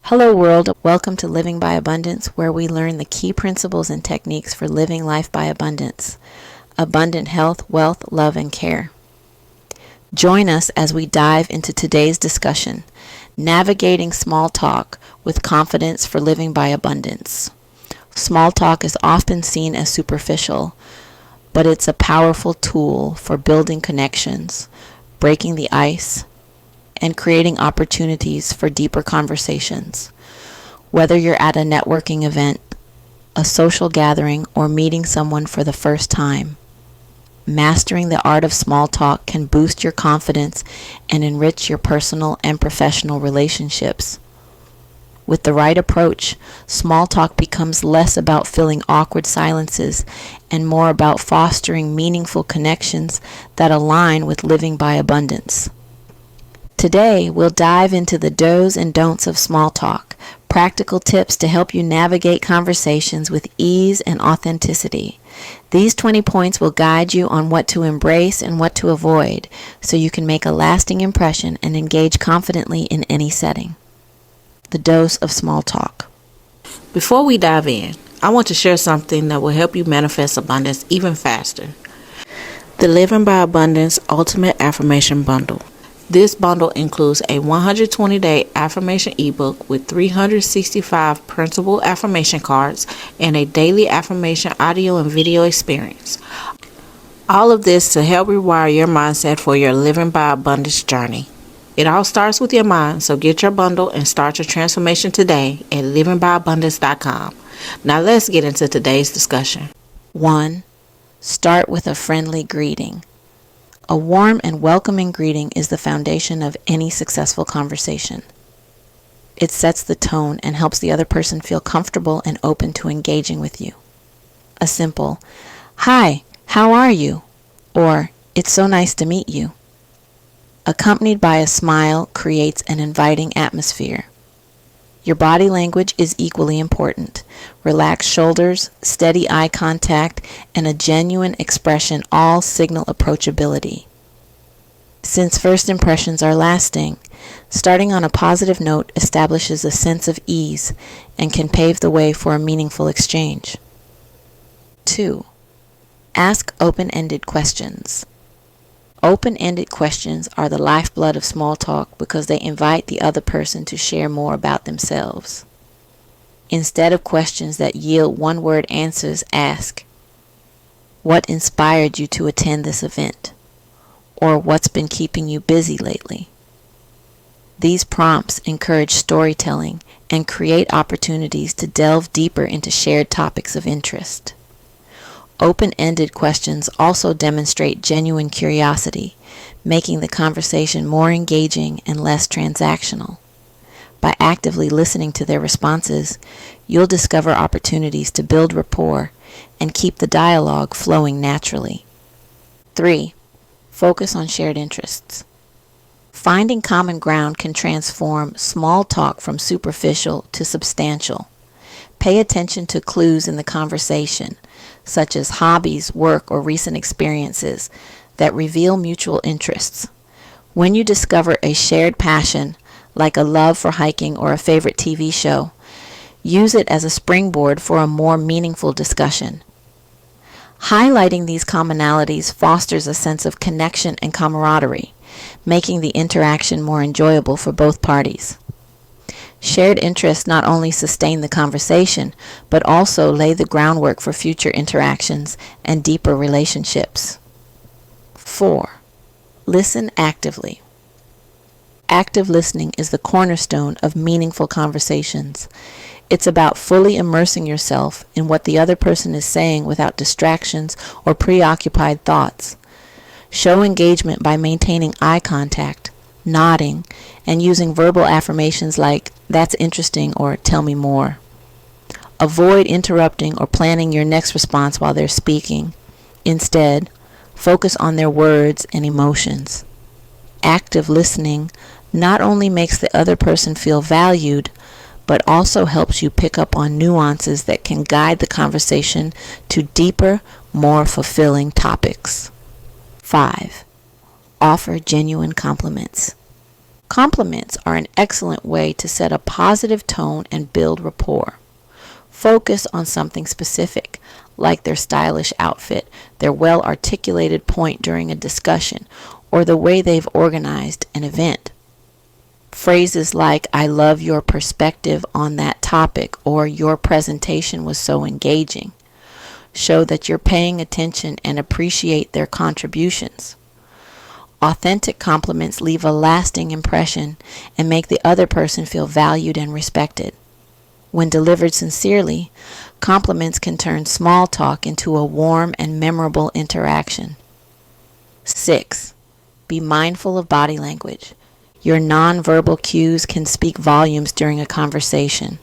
Hello, world. Welcome to Living by Abundance, where we learn the key principles and techniques for living life by abundance. Abundant health, wealth, love, and care. Join us as we dive into today's discussion, navigating small talk with confidence for living by abundance. Small talk is often seen as superficial, but it's a powerful tool for building connections, breaking the ice, and creating opportunities for deeper conversations. Whether you're at a networking event, a social gathering, or meeting someone for the first time, mastering the art of small talk can boost your confidence and enrich your personal and professional relationships. With the right approach, small talk becomes less about filling awkward silences and more about fostering meaningful connections that align with living by abundance. Today, we'll dive into the do's and don'ts of small talk, practical tips to help you navigate conversations with ease and authenticity. These 20 points will guide you on what to embrace and what to avoid, so you can make a lasting impression and engage confidently in any setting. The dose of small talk. Before we dive in, I want to share something that will help you manifest abundance even faster. The Living by Abundance Ultimate Affirmation Bundle. This bundle includes a 120-day affirmation ebook with 365 printable affirmation cards and a daily affirmation audio and video experience. All of this to help rewire your mindset for your Living by Abundance journey. It all starts with your mind, so get your bundle and start your transformation today at livingbyabundance.com. Now let's get into today's discussion. 1. Start with a friendly greeting. A warm and welcoming greeting is the foundation of any successful conversation. It sets the tone and helps the other person feel comfortable and open to engaging with you. A simple, "Hi, how are you?" or "It's so nice to meet you," accompanied by a smile, creates an inviting atmosphere. Your body language is equally important. Relaxed shoulders, steady eye contact, and a genuine expression all signal approachability. Since first impressions are lasting, starting on a positive note establishes a sense of ease and can pave the way for a meaningful exchange. 2. Ask open-ended questions. Open-ended questions are the lifeblood of small talk because they invite the other person to share more about themselves. Instead of questions that yield one-word answers, ask, "What inspired you to attend this event?" or "What's been keeping you busy lately?" These prompts encourage storytelling and create opportunities to delve deeper into shared topics of interest. Open-ended questions also demonstrate genuine curiosity, making the conversation more engaging and less transactional. By actively listening to their responses, you'll discover opportunities to build rapport and keep the dialogue flowing naturally. 3. Focus on shared interests. Finding common ground can transform small talk from superficial to substantial. Pay attention to clues in the conversation, such as hobbies, work, or recent experiences that reveal mutual interests. When you discover a shared passion, like a love for hiking or a favorite TV show, use it as a springboard for a more meaningful discussion. Highlighting these commonalities fosters a sense of connection and camaraderie, making the interaction more enjoyable for both parties. Shared interests not only sustain the conversation, but also lay the groundwork for future interactions and deeper relationships. 4. Listen actively. Active listening is the cornerstone of meaningful conversations. It's about fully immersing yourself in what the other person is saying without distractions or preoccupied thoughts. Show engagement by maintaining eye contact, nodding, and using verbal affirmations like "That's interesting" or "Tell me more." Avoid interrupting or planning your next response while they're speaking. Instead, focus on their words and emotions. Active listening not only makes the other person feel valued, but also helps you pick up on nuances that can guide the conversation to deeper, more fulfilling topics. 5. Offer genuine compliments. Compliments are an excellent way to set a positive tone and build rapport. Focus on something specific, like their stylish outfit, their well-articulated point during a discussion, or the way they've organized an event. Phrases like, "I love your perspective on that topic," or "your presentation was so engaging," show that you're paying attention and appreciate their contributions. Authentic compliments leave a lasting impression and make the other person feel valued and respected. When delivered sincerely, compliments can turn small talk into a warm and memorable interaction. 6. Be mindful of body language. Your nonverbal cues can speak volumes during a conversation.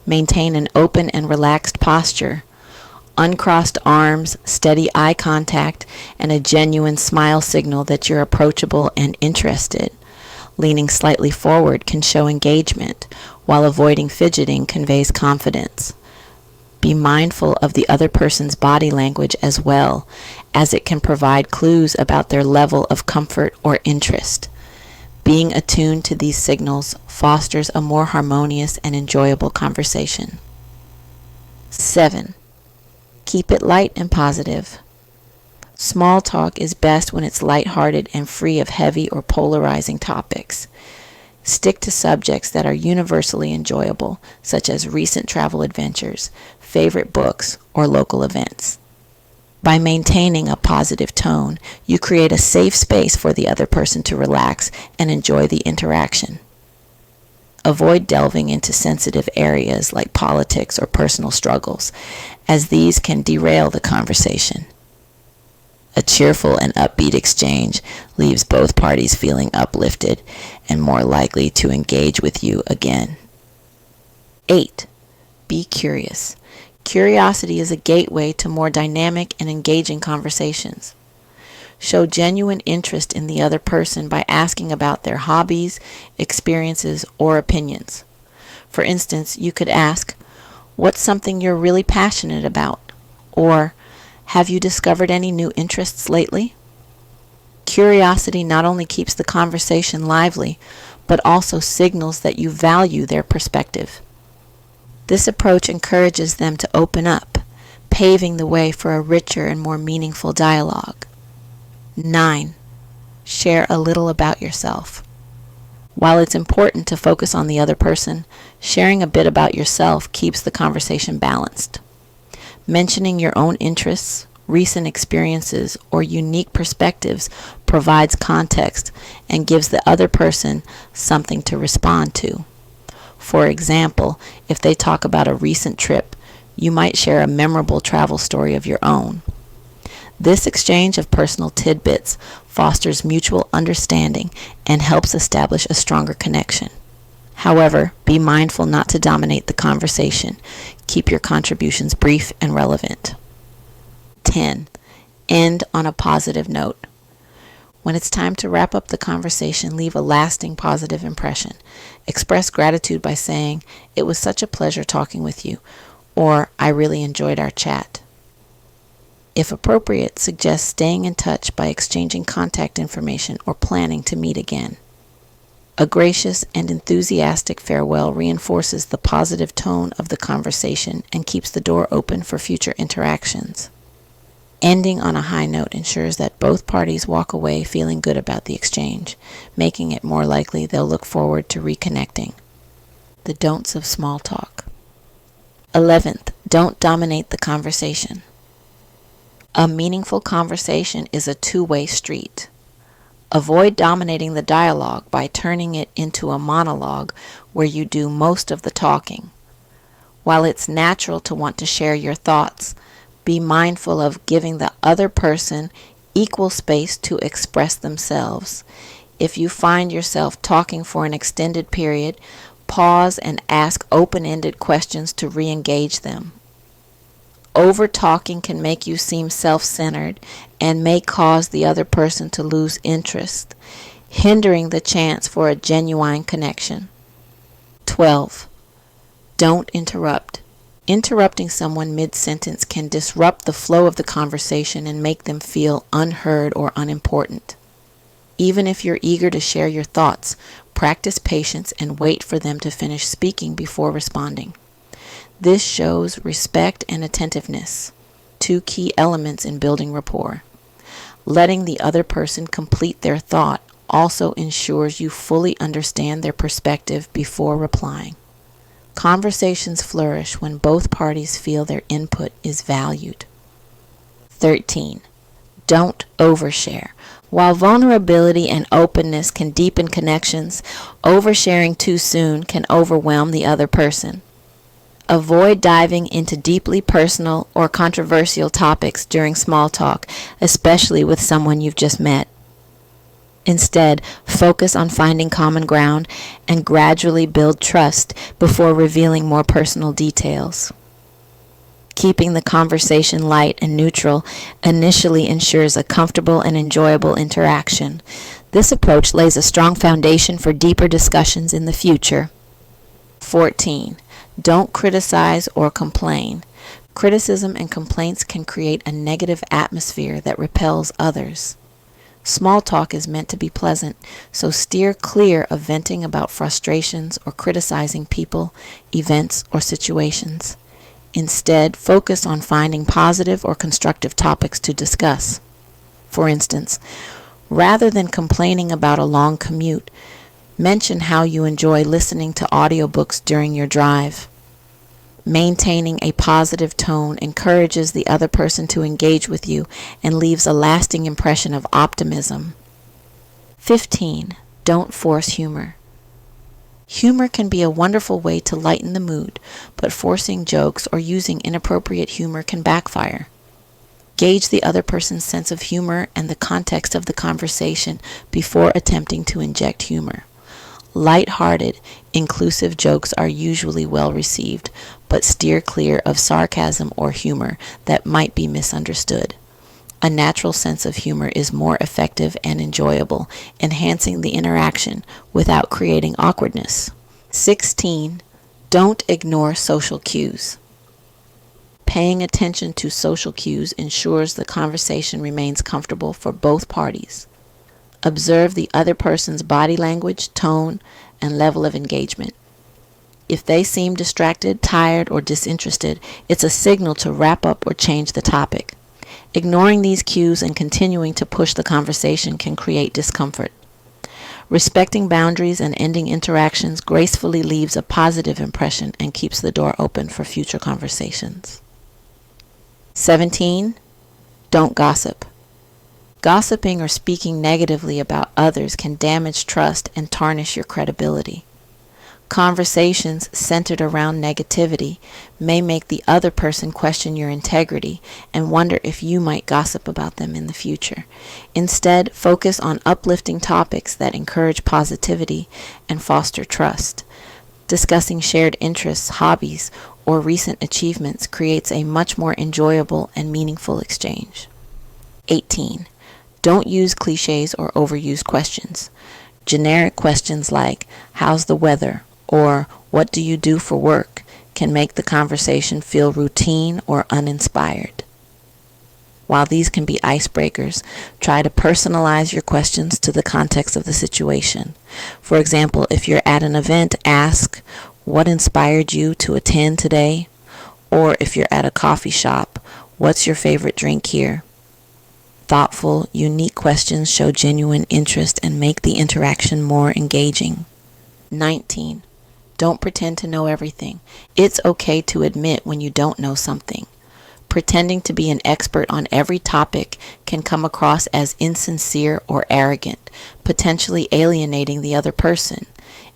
Maintain an open and relaxed posture. Uncrossed arms, steady eye contact, and a genuine smile signal that you're approachable and interested. Leaning slightly forward can show engagement, while avoiding fidgeting conveys confidence. Be mindful of the other person's body language as well, as it can provide clues about their level of comfort or interest. Being attuned to these signals fosters a more harmonious and enjoyable conversation. 7. Keep it light and positive. Small talk is best when it's lighthearted and free of heavy or polarizing topics. Stick to subjects that are universally enjoyable, such as recent travel adventures, favorite books, or local events. By maintaining a positive tone, you create a safe space for the other person to relax and enjoy the interaction. Avoid delving into sensitive areas like politics or personal struggles, as these can derail the conversation. A cheerful and upbeat exchange leaves both parties feeling uplifted and more likely to engage with you again. 8. Be curious. Curiosity is a gateway to more dynamic and engaging conversations. Show genuine interest in the other person by asking about their hobbies, experiences, or opinions. For instance, you could ask, "What's something you're really passionate about?" Or, "Have you discovered any new interests lately?" Curiosity not only keeps the conversation lively, but also signals that you value their perspective. This approach encourages them to open up, paving the way for a richer and more meaningful dialogue. 9. Share a little about yourself. While it's important to focus on the other person, sharing a bit about yourself keeps the conversation balanced. Mentioning your own interests, recent experiences, or unique perspectives provides context and gives the other person something to respond to. For example, if they talk about a recent trip, you might share a memorable travel story of your own. This exchange of personal tidbits fosters mutual understanding and helps establish a stronger connection. However, be mindful not to dominate the conversation. Keep your contributions brief and relevant. 10. End on a positive note. When it's time to wrap up the conversation, leave a lasting positive impression. Express gratitude by saying, "It was such a pleasure talking with you," or "I really enjoyed our chat." If appropriate, suggest staying in touch by exchanging contact information or planning to meet again. A gracious and enthusiastic farewell reinforces the positive tone of the conversation and keeps the door open for future interactions. Ending on a high note ensures that both parties walk away feeling good about the exchange, making it more likely they'll look forward to reconnecting. The don'ts of small talk. 11th, don't dominate the conversation. A meaningful conversation is a two-way street. Avoid dominating the dialogue by turning it into a monologue where you do most of the talking. While it's natural to want to share your thoughts, be mindful of giving the other person equal space to express themselves. If you find yourself talking for an extended period, pause and ask open-ended questions to re-engage them. Over-talking can make you seem self-centered and may cause the other person to lose interest, hindering the chance for a genuine connection. 12. Don't interrupt. Interrupting someone mid-sentence can disrupt the flow of the conversation and make them feel unheard or unimportant. Even if you're eager to share your thoughts, Practice patience and wait for them to finish speaking before responding. This shows respect and attentiveness, two key elements in building rapport. Letting the other person complete their thought also ensures you fully understand their perspective before replying. Conversations flourish when both parties feel their input is valued. 13. Don't overshare. While vulnerability and openness can deepen connections, oversharing too soon can overwhelm the other person. Avoid diving into deeply personal or controversial topics during small talk, especially with someone you've just met. Instead, focus on finding common ground and gradually build trust before revealing more personal details. Keeping the conversation light and neutral initially ensures a comfortable and enjoyable interaction. This approach lays a strong foundation for deeper discussions in the future. 14. Don't criticize or complain. Criticism and complaints can create a negative atmosphere that repels others. Small talk is meant to be pleasant, so steer clear of venting about frustrations or criticizing people, events, or situations. Instead, focus on finding positive or constructive topics to discuss. For instance, rather than complaining about a long commute, mention how you enjoy listening to audiobooks during your drive. Maintaining a positive tone encourages the other person to engage with you and leaves a lasting impression of optimism. 15. Don't force humor. Humor can be a wonderful way to lighten the mood, but forcing jokes or using inappropriate humor can backfire. Gauge the other person's sense of humor and the context of the conversation before attempting to inject humor. Light-hearted, inclusive jokes are usually well received, but steer clear of sarcasm or humor that might be misunderstood. A natural sense of humor is more effective and enjoyable, enhancing the interaction without creating awkwardness. 16. Don't ignore social cues. Paying attention to social cues ensures the conversation remains comfortable for both parties. Observe the other person's body language, tone, and level of engagement. If they seem distracted, tired, or disinterested, it's a signal to wrap up or change the topic. Ignoring these cues and continuing to push the conversation can create discomfort. Respecting boundaries and ending interactions gracefully leaves a positive impression and keeps the door open for future conversations. 17. Don't gossip. Gossiping or speaking negatively about others can damage trust and tarnish your credibility. Conversations centered around negativity may make the other person question your integrity and wonder if you might gossip about them in the future. Instead, focus on uplifting topics that encourage positivity and foster trust. Discussing shared interests, hobbies, or recent achievements creates a much more enjoyable and meaningful exchange. 18. Don't use cliches or overused questions. Generic questions like, "How's the weather?" or "What do you do for work?" can make the conversation feel routine or uninspired. While these can be icebreakers, try to personalize your questions to the context of the situation. For example, if you're at an event, ask, "What inspired you to attend today?" Or if you're at a coffee shop, "What's your favorite drink here?" Thoughtful, unique questions show genuine interest and make the interaction more engaging. 19. Don't pretend to know everything. It's okay to admit when you don't know something. Pretending to be an expert on every topic can come across as insincere or arrogant, potentially alienating the other person.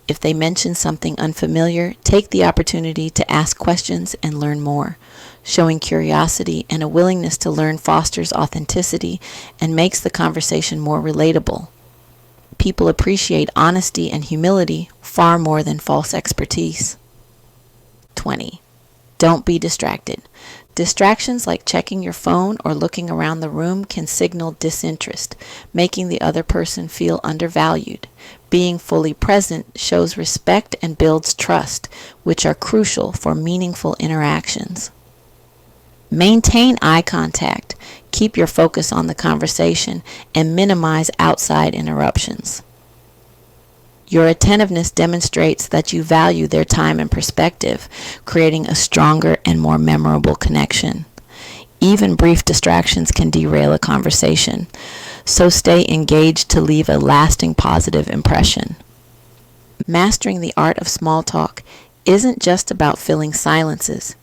If they mention something unfamiliar, take the opportunity to ask questions and learn more. Showing curiosity and a willingness to learn fosters authenticity and makes the conversation more relatable. People appreciate honesty and humility far more than false expertise. 20. Don't be distracted. Distractions like checking your phone or looking around the room can signal disinterest, making the other person feel undervalued. Being fully present shows respect and builds trust, which are crucial for meaningful interactions. Maintain eye contact. Keep your focus on the conversation and minimize outside interruptions. Your attentiveness demonstrates that you value their time and perspective, creating a stronger and more memorable connection. Even brief distractions can derail a conversation, so stay engaged to leave a lasting positive impression. Mastering the art of small talk isn't just about filling silences.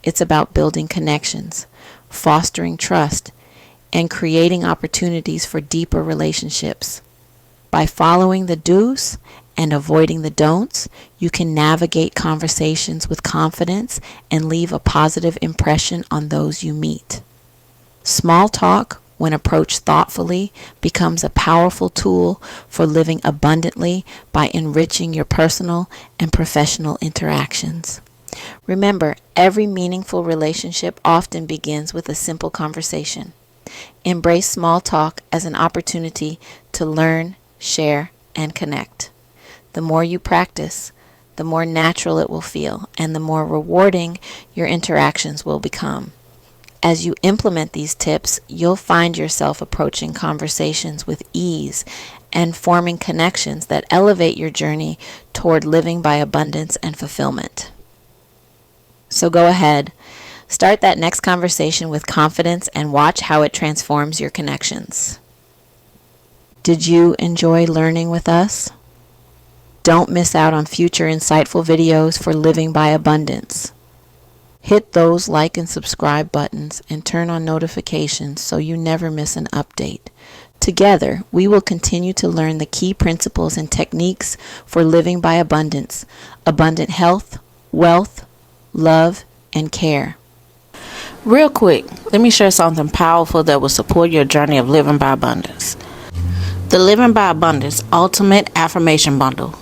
It's about building connections, fostering trust, and creating opportunities for deeper relationships. By following the do's and avoiding the don'ts, you can navigate conversations with confidence and leave a positive impression on those you meet. Small talk, when approached thoughtfully, becomes a powerful tool for living abundantly by enriching your personal and professional interactions. Remember, every meaningful relationship often begins with a simple conversation. Embrace small talk as an opportunity to learn, share, and connect. The more you practice, the more natural it will feel, and the more rewarding your interactions will become. As you implement these tips, you'll find yourself approaching conversations with ease and forming connections that elevate your journey toward living by abundance and fulfillment. So go ahead, start that next conversation with confidence and watch how it transforms your connections. Did you enjoy learning with us? Don't miss out on future insightful videos for living by abundance. Hit those like and subscribe buttons and turn on notifications so you never miss an update. Together, we will continue to learn the key principles and techniques for living by abundance, abundant health, wealth, love, and care. Real quick, let me share something powerful that will support your journey of living by abundance. The Living by Abundance Ultimate Affirmation Bundle,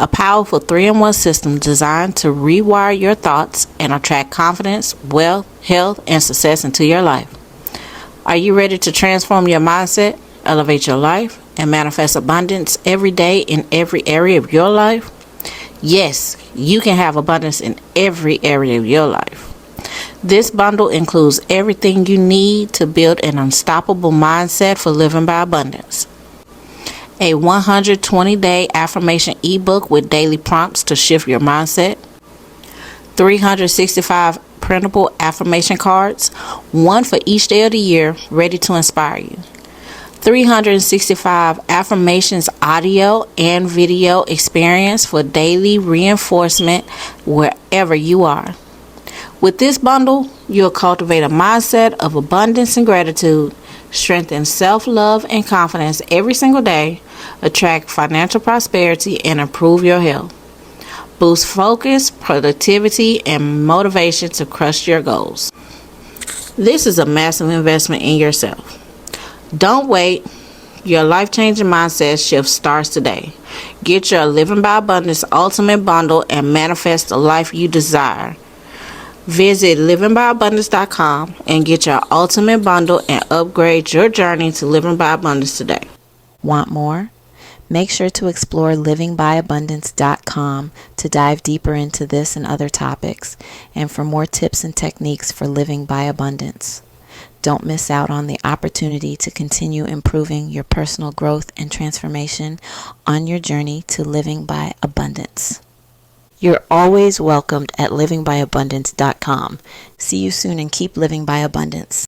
a powerful 3-in-1 system designed to rewire your thoughts and attract confidence, wealth, health, and success into your life. Are you ready to transform your mindset, elevate your life, and manifest abundance every day in every area of your life? Yes, you can have abundance in every area of your life. This bundle includes everything you need to build an unstoppable mindset for living by abundance. A 120-day affirmation ebook with daily prompts to shift your mindset. 365 printable affirmation cards, one for each day of the year, ready to inspire you. 365 affirmations audio and video experience for daily reinforcement wherever you are. With this bundle, you'll cultivate a mindset of abundance and gratitude, strengthen self-love and confidence every single day, attract financial prosperity, and improve your health. Boost focus, productivity, and motivation to crush your goals. This is a massive investment in yourself. Don't wait. Your life-changing mindset shift starts today. Get your Living by Abundance Ultimate Bundle and manifest the life you desire. Visit livingbyabundance.com and get your ultimate bundle and upgrade your journey to living by abundance today. Want more? Make sure to explore livingbyabundance.com to dive deeper into this and other topics and for more tips and techniques for living by abundance. Don't miss out on the opportunity to continue improving your personal growth and transformation on your journey to living by abundance. You're always welcomed at livingbyabundance.com. See you soon and keep living by abundance.